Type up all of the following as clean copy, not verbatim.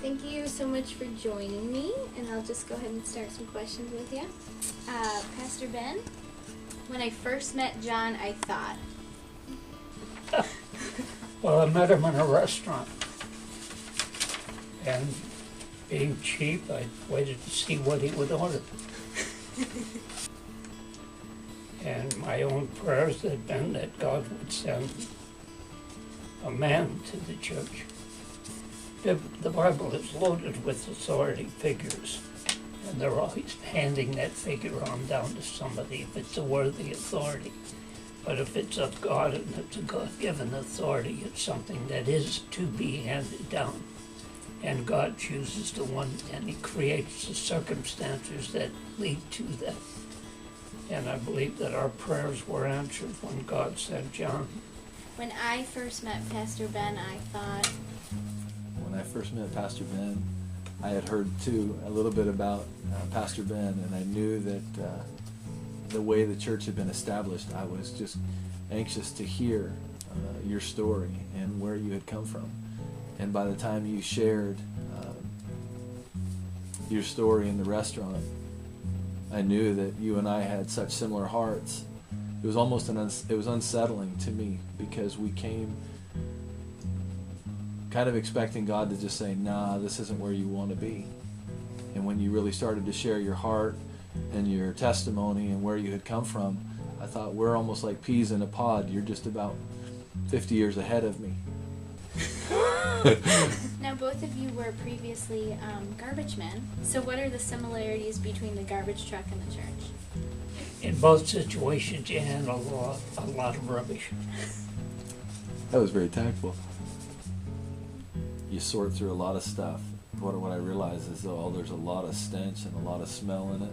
Thank you so much for joining me, and I'll just go ahead and start some questions with you. Pastor Ben, when I first met John, I thought... Well, I met him in a restaurant, and being cheap, I waited to see what he would order. And my own prayers had been that God would send a man to the church. The Bible is loaded with authority figures, and they're always handing that figure on down to somebody if it's a worthy authority. But if it's of God and it's a God-given authority, it's something that is to be handed down. And God chooses the one, and He creates the circumstances that lead to that. And I believe that our prayers were answered when God sent John. When I first met Pastor Ben, I thought... When I first met Pastor Ben, I had heard too a little bit about Pastor Ben, and I knew that the way the church had been established, I was just anxious to hear your story and where you had come from. And by the time you shared your story in the restaurant, I knew that you and I had such similar hearts. It was almost it was unsettling to me, because we came kind of expecting God to just say, nah, this isn't where you want to be. And when you really started to share your heart and your testimony and where you had come from, I thought, we're almost like peas in a pod. You're just about 50 years ahead of me. Now, both of you were previously garbage men. So what are the similarities between the garbage truck and the church? In both situations, you handle a lot of rubbish. That was very tactful. You sort through a lot of stuff. What I realize is, though, there's a lot of stench and a lot of smell in it.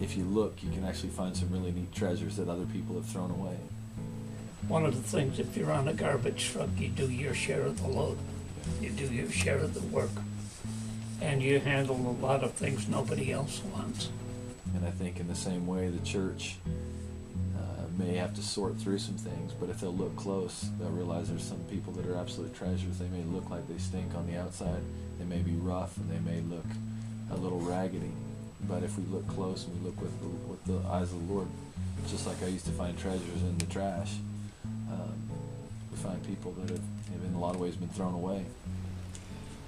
If you look, you can actually find some really neat treasures that other people have thrown away. One of the things, if you're on a garbage truck, you do your share of the load. You do your share of the work. And you handle a lot of things nobody else wants. And I think in the same way, the church may have to sort through some things, but if they'll look close, they'll realize there's some people that are absolute treasures. They may look like they stink on the outside, they may be rough, and they may look a little raggedy. But if we look close and we look with the eyes of the Lord, just like I used to find treasures in the trash, we find people that have in a lot of ways been thrown away.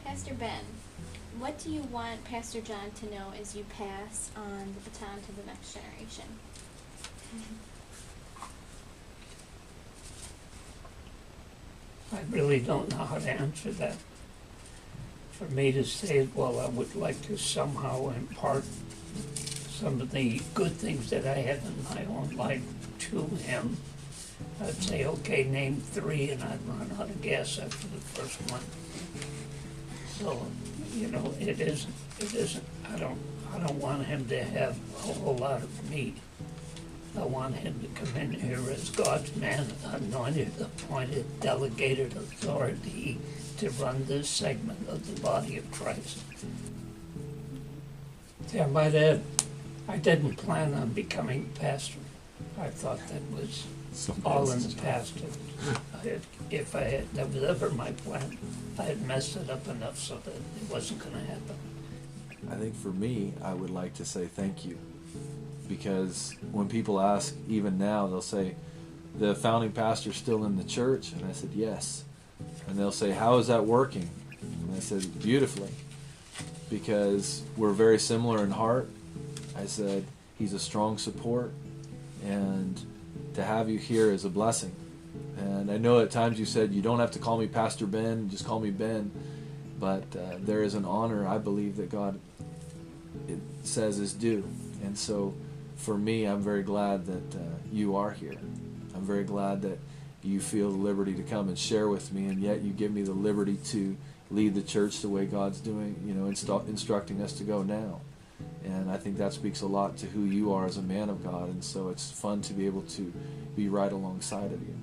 Pastor Ben, what do you want Pastor John to know as you pass on the baton to the next generation? I really don't know how to answer that. For me to say, well, I would like to somehow impart some of the good things that I have in my own life to him, I'd say, okay, name 3, and I'd run out of gas after the first one. So, it isn't, I don't want him to have a whole lot of meat. I want him to come in here as God's man, anointed, appointed, delegated authority to run this segment of the body of Christ. Yeah, I might add, I didn't plan on becoming pastor. I thought that was all in the past. If that was ever my plan, I had messed it up enough so that it wasn't going to happen. I think for me, I would like to say thank you. Because when people ask, even now, they'll say, the founding pastor's still in the church? And I said, yes. And they'll say, how is that working? And I said, beautifully. Because we're very similar in heart. I said, he's a strong support. And to have you here is a blessing. And I know at times you said, you don't have to call me Pastor Ben, just call me Ben. But there is an honor, I believe, that God says is due. And so, for me, I'm very glad that you are here. I'm very glad that you feel the liberty to come and share with me, and yet you give me the liberty to lead the church the way God's doing, instructing us to go now. And I think that speaks a lot to who you are as a man of God, and so it's fun to be able to be right alongside of you.